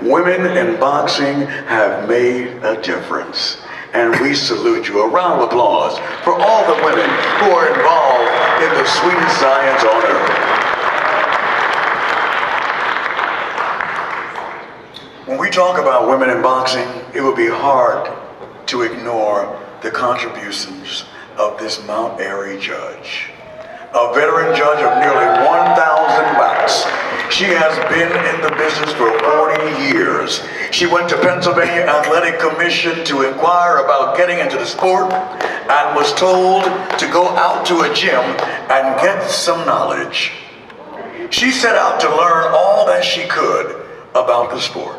Women in boxing have made a difference. And we salute you. A round of applause for all the women who are involved in the sweetest science on earth. When we talk about women in boxing, it would be hard to ignore the contributions of this Mount Airy judge. A veteran judge of nearly 1,000 bouts. She has been in the business for 40 years. She went to Pennsylvania Athletic Commission to inquire about getting into the sport and was told to go out to a gym and get some knowledge. She set out to learn all that she could about the sport.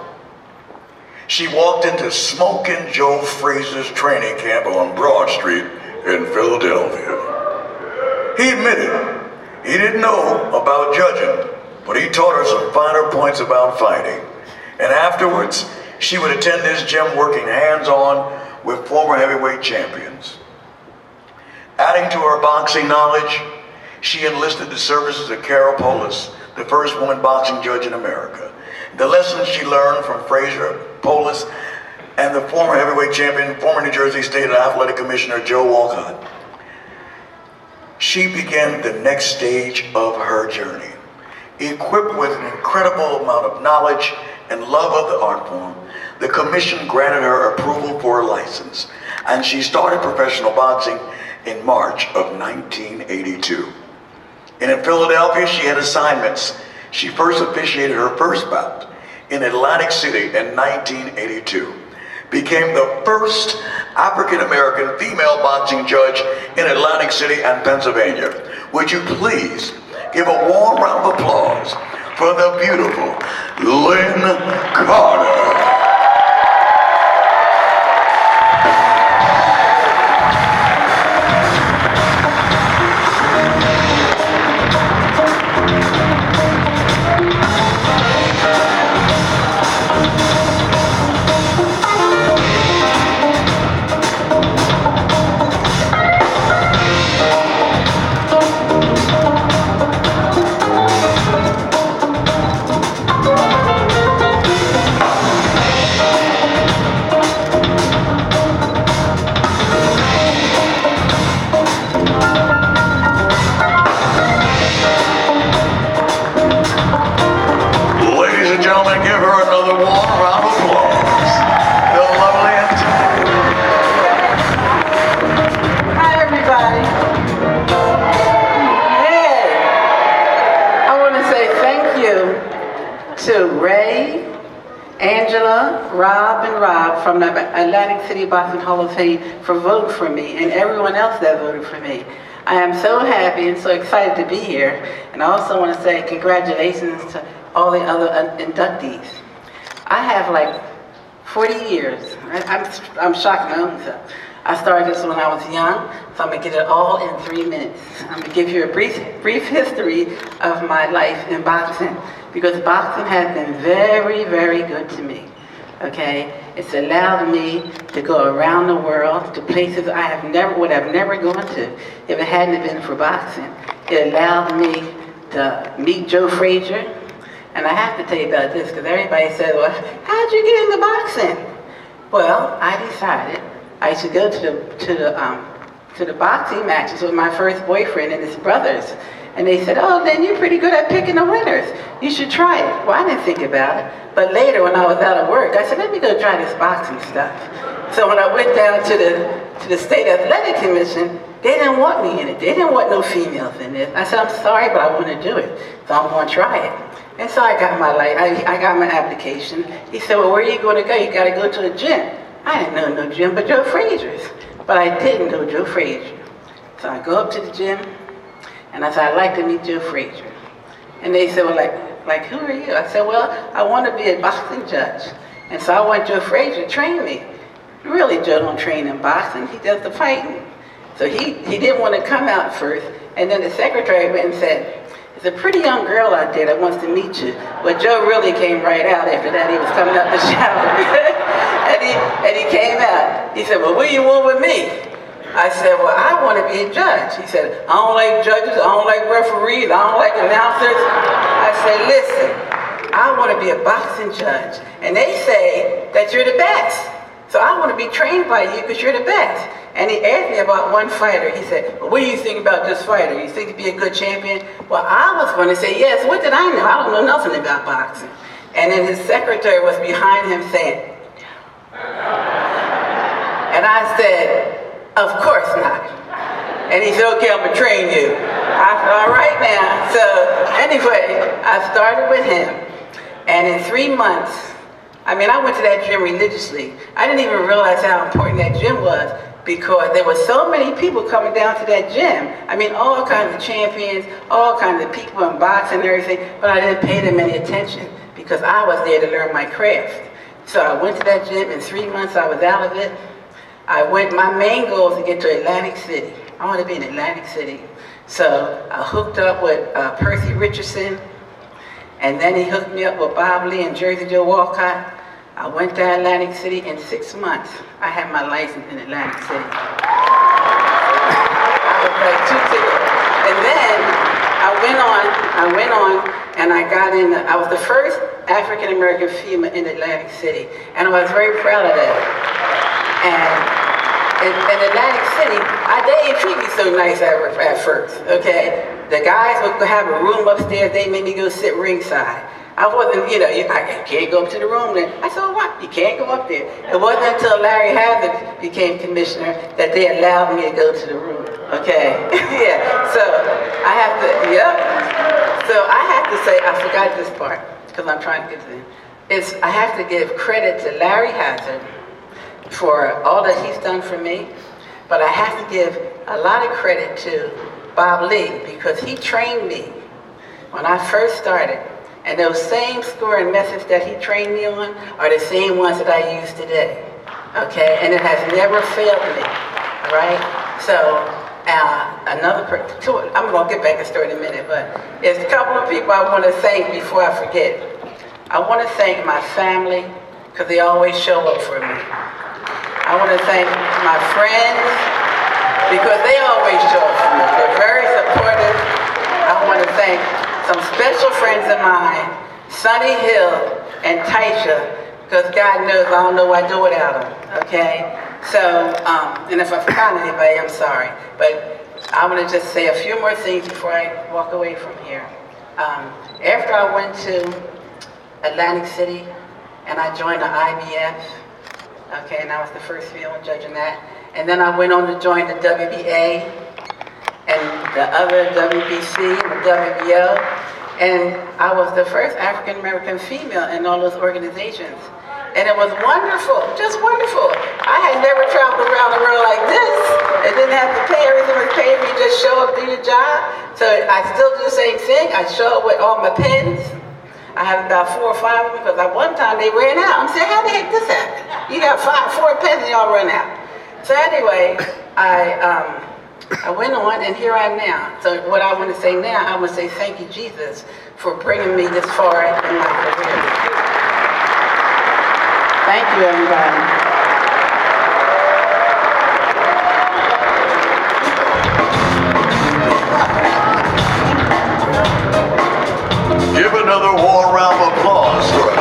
She walked into Smokin' Joe Frazier's training camp on Broad Street in Philadelphia. He admitted he didn't know about judging, but he taught her some finer points about fighting. And afterwards, she would attend this gym working hands-on with former heavyweight champions. Adding to her boxing knowledge, she enlisted the services of Carol Polis, the first woman boxing judge in America. The lessons she learned from Frazier, Polis, and the former heavyweight champion, former New Jersey State Athletic Commissioner Joe Walcott. She began the next stage of her journey. Equipped with an incredible amount of knowledge and love of the art form, the commission granted her approval for a license, and she started professional boxing in March of 1982. And in Philadelphia, she had assignments. She first officiated her first bout in Atlantic City in 1982. Became the first African-American female boxing judge in Atlantic City and Pennsylvania. Would you please give a warm round of applause for the beautiful Lynne Carter. From the Atlantic City Boxing Hall of Fame for voting for me, and everyone else that voted for me. I am so happy and so excited to be here, and I also want to say congratulations to all the other inductees. I have like 40 years. I'm shocked my own self. I started this when I was young, so I'm going to get it all in 3 minutes. I'm going to give you a brief history of my life in boxing, because boxing has been very, very good to me. Okay, it's allowed me to go around the world to places I would have never gone to if it hadn't been for boxing. It allowed me to meet Joe Frazier, and I have to tell you about this because everybody says, "Well, how'd you get into boxing?" Well, I decided I should go to the boxing matches with my first boyfriend and his brothers. And they said, "Oh, then you're pretty good at picking the winners. You should try it." Well, I didn't think about it. But later, when I was out of work, I said, "Let me go try this boxing stuff." So when I went down to the State Athletic Commission, they didn't want me in it. They didn't want no females in it. I said, "I'm sorry, but I want to do it. So I'm going to try it." And so I got my I got my application. He said, "Well, where are you going to go? You got to go to a gym." I didn't know no gym but Joe Frazier's. But I didn't know Joe Frazier. So I go up to the gym. And I said, "I'd like to meet Joe Frazier." And they said, "Well, like who are you?" I said, "Well, I want to be a boxing judge." And so I want Joe Frazier to train me. Really, Joe don't train in boxing. He does the fighting. So he didn't want to come out first. And then the secretary went and said, "There's a pretty young girl out there that wants to meet you." But Joe really came right out after that. He was coming out the shower. and he came out. He said, "Well, what do you want with me?" I said, "Well, I want to be a judge." He said, "I don't like judges, I don't like referees, I don't like announcers." I said, "Listen, I want to be a boxing judge. And they say that you're the best. So I want to be trained by you because you're the best. And he asked me about one fighter. He said, well, what do you think about this fighter? You think he'd be a good champion? Well, I was going to say, yes, what did I know? I don't know nothing about boxing. And then his secretary was behind him saying, and I said, of course not. And he said, okay, I'm going to train you. I said, all right now. So anyway, I started with him. And in 3 months, I went to that gym religiously. I didn't even realize how important that gym was because there were so many people coming down to that gym. All kinds of champions, all kinds of people in boxing and everything, but I didn't pay them any attention because I was there to learn my craft. So I went to that gym. In 3 months, I was out of it. My main goal was to get to Atlantic City. I want to be in Atlantic City. So I hooked up with Percy Richardson, and then he hooked me up with Bob Lee and Jersey Joe Walcott. I went to Atlantic City. In 6 months. I had my license in Atlantic City. I was like 2 tickets. And then I went on, and I got in. I was the first African American female in Atlantic City, and I was very proud of that. And in Atlantic City, they didn't treat me so nice at first, okay? The guys would have a room upstairs, they made me go sit ringside. I wasn't, I can't go up to the room then. I said, what? You can't go up there. It wasn't until Larry Hazard became commissioner that they allowed me to go to the room, okay? Yeah, so I have to say, I forgot this part, because I'm trying to get to it. I have to give credit to Larry Hazard for all that he's done for me, but I have to give a lot of credit to Bob Lee because he trained me when I first started, and those same score and methods that he trained me on are the same ones that I use today, okay? And it has never failed me, right? So I'm going to get back to the story in a minute, but there's a couple of people I want to thank before I forget. I want to thank my family because they always show up for me. I want to thank my friends because they always show up for me. They're very supportive. I want to thank some special friends of mine, Sonny Hill and Taisha, because God knows I don't know what I'd do without them, okay? So, and if I forgot anybody, I'm sorry. But I want to just say a few more things before I walk away from here. After I went to Atlantic City and I joined the IBF, okay, and I was the first female judge in that. And then I went on to join the WBA and the other WBC and the WBO. And I was the first African American female in all those organizations. And it was wonderful, just wonderful. I had never traveled around the world like this. It didn't have to pay, everything was paid for you, just show up, do your job. So I still do the same thing. I show up with all my pens. I have about 4 or 5 of them because at one time they ran out. I'm saying, how the heck this happen? You got 4 pens and y'all run out. So anyway, I went on and here I am now. So what I want to say now, I want to say thank you, Jesus, for bringing me this far in my career. Thank you, everybody. Give another warm round of applause for